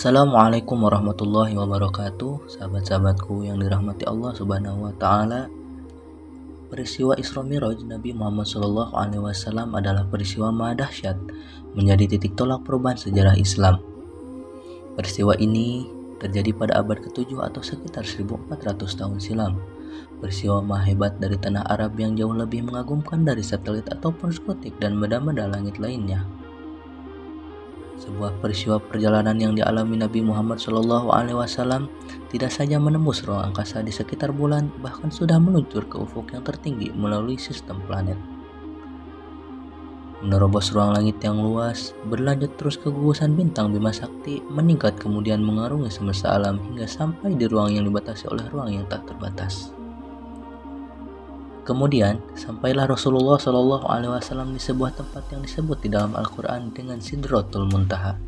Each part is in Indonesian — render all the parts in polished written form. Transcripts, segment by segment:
Assalamualaikum warahmatullahi wabarakatuh. Sahabat-sahabatku yang dirahmati Allah Subhanahu wa taala. Peristiwa Isra Mi'raj Nabi Muhammad SAW adalah peristiwa maha dahsyat, menjadi titik tolak perubahan sejarah Islam. Peristiwa ini terjadi pada abad ke-7 atau sekitar 1400 tahun silam. Peristiwa maha hebat dari tanah Arab yang jauh lebih mengagumkan dari satelit ataupun skutik dan benda-benda langit lainnya. Sebuah peristiwa perjalanan yang dialami Nabi Muhammad SAW tidak saja menembus ruang angkasa di sekitar bulan, bahkan sudah meluncur ke ufuk yang tertinggi melalui sistem planet. Menerobos ruang langit yang luas, berlanjut terus ke gugusan bintang Bima Sakti, meningkat kemudian mengarungi semesta alam hingga sampai di ruang yang dibatasi oleh ruang yang tak terbatas. Kemudian, sampailah Rasulullah SAW di sebuah tempat yang disebut di dalam Al-Quran dengan Sidratul Muntaha,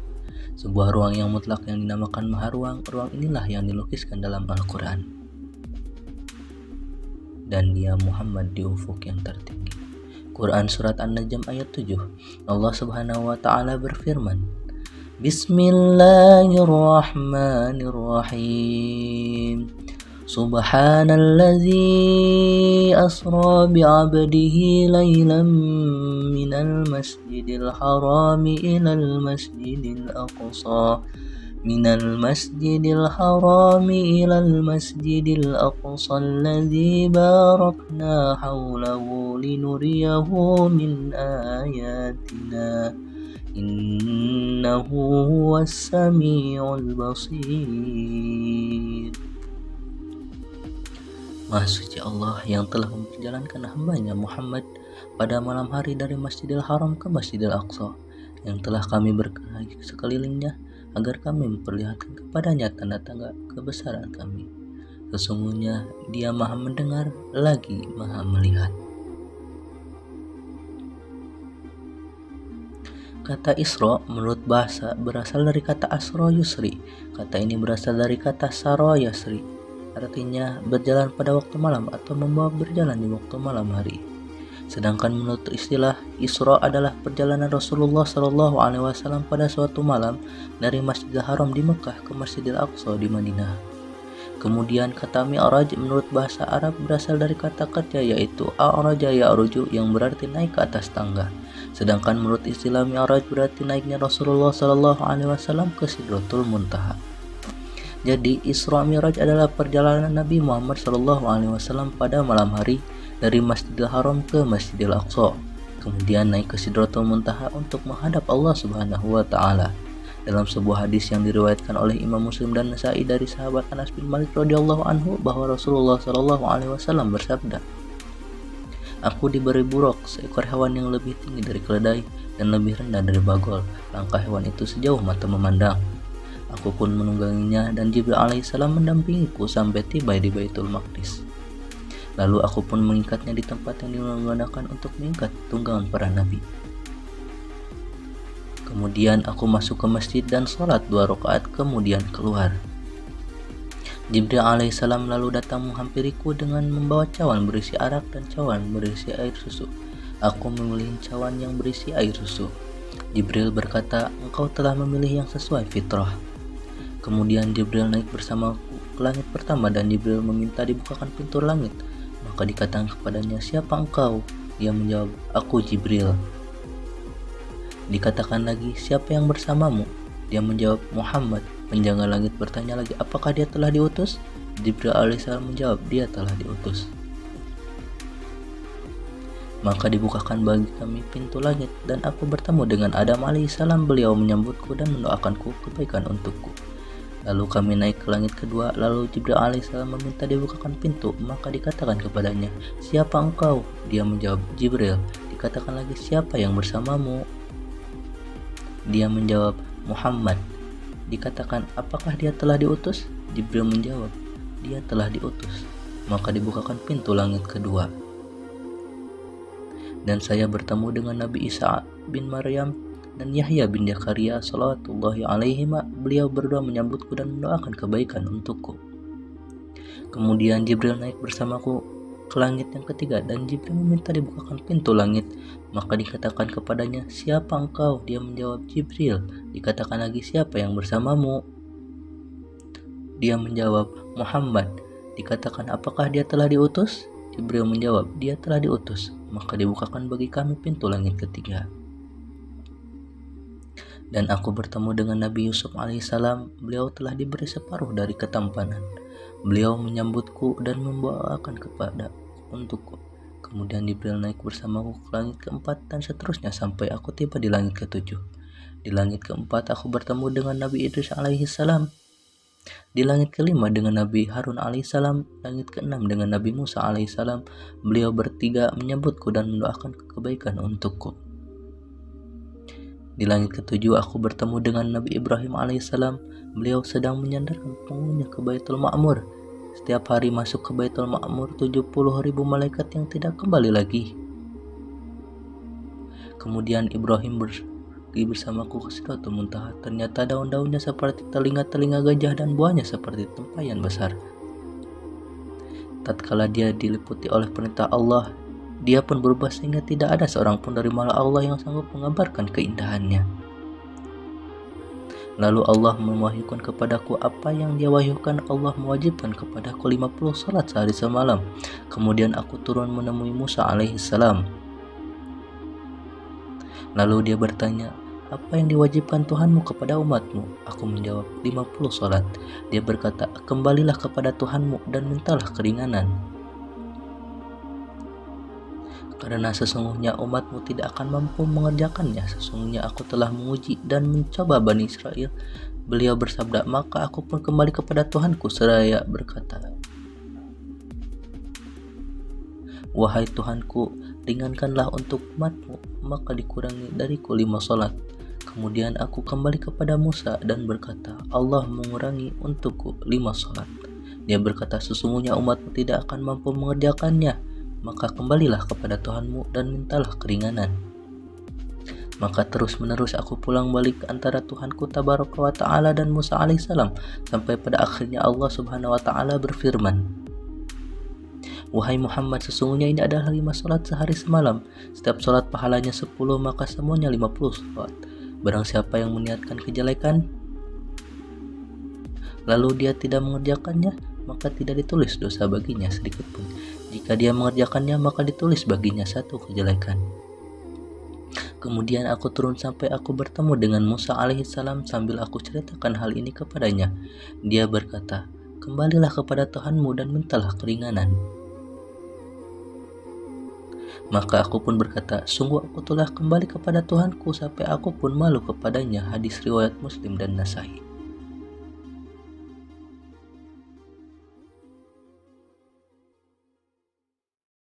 sebuah ruang yang mutlak yang dinamakan Maha Ruang. Ruang inilah yang dilukiskan dalam Al-Quran. Dan dia Muhammad di ufuk yang tertinggi. Quran Surat An-Najm ayat 7. Allah Subhanahu wa Ta'ala berfirman, Bismillahirrahmanirrahim. Subhanalladzi asra bi'abdihi laylan minal masjidil harami ilal masjidil aqsa alladzi barakna hawlahu linuriyahu min ayatina innahu huwas sami'ul basir. Maha suci Allah yang telah memperjalankan hambanya Muhammad pada malam hari dari Masjidil Haram ke Masjidil Aqsa, yang telah kami berkahi sekelilingnya agar kami memperlihatkan kepadanya tanda-tanda kebesaran kami. Sesungguhnya dia maha mendengar lagi maha melihat. Kata Isra menurut bahasa berasal dari kata Asra Yusri. Kata ini berasal dari kata Sara Yasri, artinya berjalan pada waktu malam atau membawa berjalan di waktu malam hari. Sedangkan menurut istilah, Isra adalah perjalanan Rasulullah SAW pada suatu malam dari Masjidil Haram di Mekah ke Masjidil Aqsa di Madinah. Kemudian kata Mi'raj menurut bahasa Arab berasal dari kata kerja yaitu a'raja ya'ruju yang berarti naik ke atas tangga. Sedangkan menurut istilah Mi'raj berarti naiknya Rasulullah SAW ke Sidratul Muntaha. Jadi Isra Mi'raj adalah perjalanan Nabi Muhammad SAW pada malam hari dari Masjidil Haram ke Masjidil Aqsa, kemudian naik ke Sidratul Muntaha untuk menghadap Allah Subhanahu wa Ta'ala. Dalam sebuah hadis yang diriwayatkan oleh Imam Muslim dan Nasa'i dari sahabat Anas bin Malik radhiyallahu anhu bahwa Rasulullah SAW bersabda, "Aku diberi buraq, seekor hewan yang lebih tinggi dari keledai dan lebih rendah dari bagol. Langkah hewan itu sejauh mata memandang. Aku pun menungganginya dan Jibril alaihissalam mendampingiku sampai tiba di Baitul Maqdis. Lalu aku pun mengikatnya di tempat yang digunakan untuk mengikat tunggangan para nabi. Kemudian aku masuk ke masjid dan sholat 2 rakaat kemudian keluar. Jibril alaihissalam lalu datang menghampiriku dengan membawa cawan berisi arak dan cawan berisi air susu. Aku memilih cawan yang berisi air susu. Jibril berkata, engkau telah memilih yang sesuai fitrah. Kemudian Jibril naik bersamaku ke langit pertama dan Jibril meminta dibukakan pintu langit. Maka dikatakan kepadanya, siapa engkau? Dia menjawab, aku Jibril. Dikatakan lagi, siapa yang bersamamu? Dia menjawab, Muhammad. Penjaga langit bertanya lagi, apakah dia telah diutus? Jibril alaihissalam menjawab, dia telah diutus. Maka dibukakan bagi kami pintu langit dan aku bertemu dengan Adam alaihissalam. Beliau menyambutku dan mendoakanku kebaikan untukku. Lalu kami naik ke langit kedua. Lalu Jibril alaihissalam meminta dibukakan pintu. Maka dikatakan kepadanya, siapa engkau? Dia menjawab, Jibril. Dikatakan lagi, siapa yang bersamamu? Dia menjawab, Muhammad. Dikatakan, apakah dia telah diutus? Jibril menjawab, dia telah diutus. Maka dibukakan pintu langit kedua. Dan saya bertemu dengan Nabi Isa bin Maryam dan Yahya bin Zakaria salawatullahi alaihima. Beliau berdua menyambutku dan mendoakan kebaikan untukku. Kemudian Jibril naik bersamaku ke langit yang ketiga dan Jibril meminta dibukakan pintu langit. Maka dikatakan kepadanya, siapa engkau? Dia menjawab, Jibril. Dikatakan lagi, siapa yang bersamamu? Dia menjawab, Muhammad. Dikatakan, apakah dia telah diutus? Jibril menjawab, dia telah diutus. Maka dibukakan bagi kami pintu langit ketiga. Dan aku bertemu dengan Nabi Yusuf alaihissalam. Beliau telah diberi separuh dari ketampanan. Beliau menyambutku dan membawakan kepada untukku. Kemudian Jibril naik bersamaku ke langit keempat dan seterusnya sampai aku tiba di langit ketujuh. Di langit keempat aku bertemu dengan Nabi Idris alaihissalam. Di langit kelima dengan Nabi Harun alaihissalam. Langit keenam dengan Nabi Musa alaihissalam. Beliau bertiga menyambutku dan mendoakan kebaikan untukku. Di langit ketujuh aku bertemu dengan Nabi Ibrahim alaihissalam. Beliau sedang menyandarkan punggungnya ke Baitul Ma'mur. Setiap hari masuk ke Baitul Ma'mur 70.000 malaikat yang tidak kembali lagi. Kemudian Ibrahim pergi bersamaku ke Sidratul Muntaha. Ternyata daun-daunnya seperti telinga-telinga gajah dan buahnya seperti tempayan besar. Tatkala dia diliputi oleh perintah Allah, dia pun berubah sehingga tidak ada seorang pun dari makhluk Allah yang sanggup mengabarkan keindahannya. Lalu Allah mewahyukan kepadaku apa yang dia wahyukan. Allah mewajibkan kepadaku 50 salat sehari semalam. Kemudian aku turun menemui Musa alaihissalam. Lalu dia bertanya, apa yang diwajibkan Tuhanmu kepada umatmu? Aku menjawab, 50 salat. Dia berkata, kembalilah kepada Tuhanmu dan mintalah keringanan. Karena sesungguhnya umatmu tidak akan mampu mengerjakannya. Sesungguhnya aku telah menguji dan mencoba Bani Israel. Beliau bersabda, maka aku pun kembali kepada Tuhanku seraya berkata, wahai Tuhanku, ringankanlah untuk umatmu. Maka dikurangi dariku 5 salat. Kemudian aku kembali kepada Musa dan berkata, Allah mengurangi untukku 5 salat. Dia berkata, sesungguhnya umatmu tidak akan mampu mengerjakannya. Maka kembalilah kepada Tuhanmu dan mintalah keringanan. Maka terus menerus aku pulang balik antara Tuhanku Tabaraka wa Ta'ala dan Musa alaihissalam, sampai pada akhirnya Allah subhanahu wa ta'ala berfirman, wahai Muhammad, sesungguhnya ini adalah 5 salat sehari semalam. Setiap salat pahalanya 10, maka semuanya 50 salat. Barang siapa yang meniatkan kejelekan lalu dia tidak mengerjakannya, maka tidak ditulis dosa baginya sedikit pun. Jika dia mengerjakannya, maka ditulis baginya 1 kejelekan. Kemudian aku turun sampai aku bertemu dengan Musa alaihissalam sambil aku ceritakan hal ini kepadanya. Dia berkata, kembalilah kepada Tuhanmu dan mintalah keringanan. Maka aku pun berkata, sungguh aku telah kembali kepada Tuhanku sampai aku pun malu kepadanya. Hadis riwayat Muslim dan Nasai.